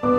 You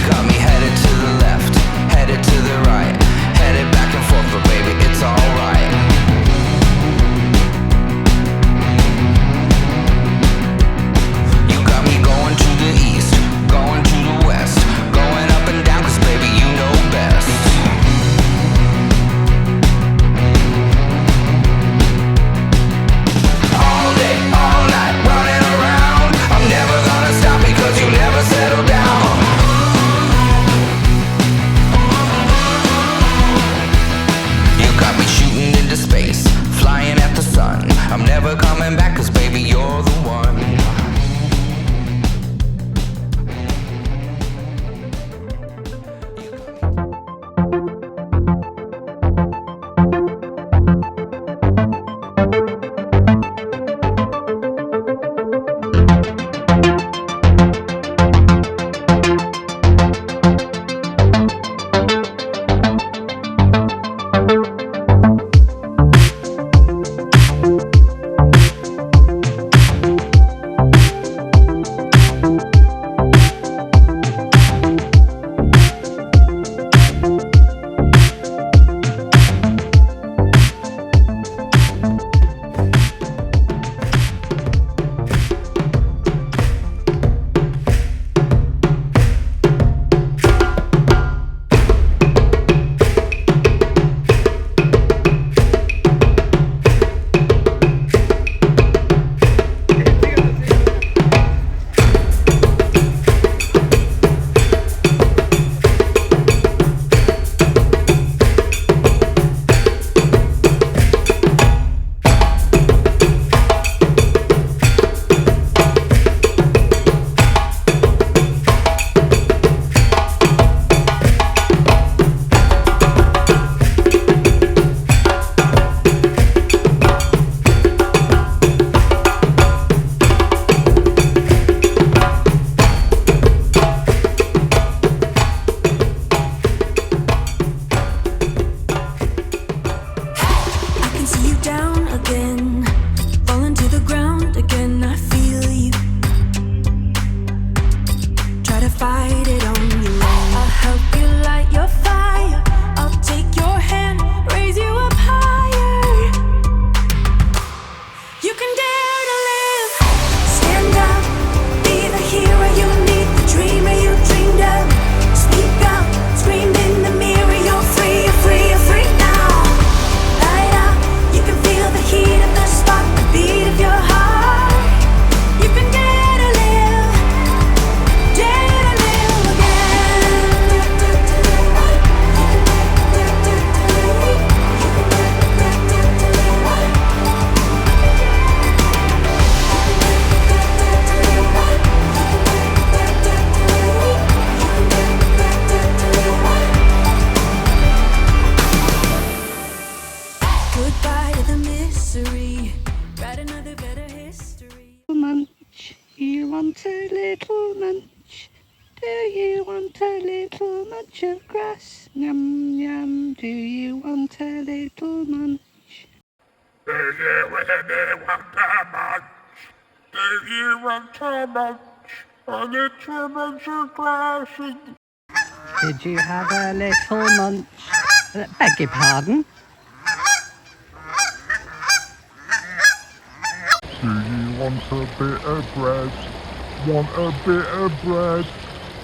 got me headed to the left, headed to the right, headed back and forth, but baby, it's alright. You got me going to the east, going to the west, going up and down, 'cause baby, you know best. All day, all night, running around, I'm never gonna stop because you never settle down. little munch of grass? Yum, yum, do you want a little munch? Do you really want a munch? Do you want a munch? A little munch of grass? Did you have a little munch? Beg your pardon? Do you want a bit of bread? Want a bit of bread?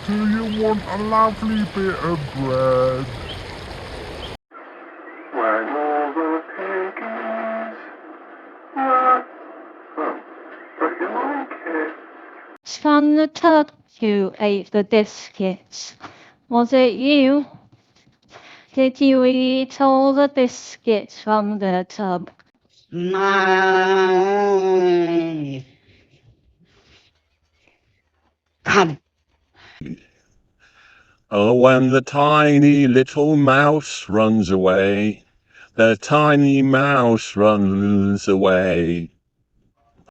Do you want a lovely bit of bread? When all the piggies were... Oh, but you like it. From the tub, you ate the biscuits. Was it you? Did you eat all the biscuits from the tub? Come. Oh, when the tiny little mouse runs away, the tiny mouse runs away.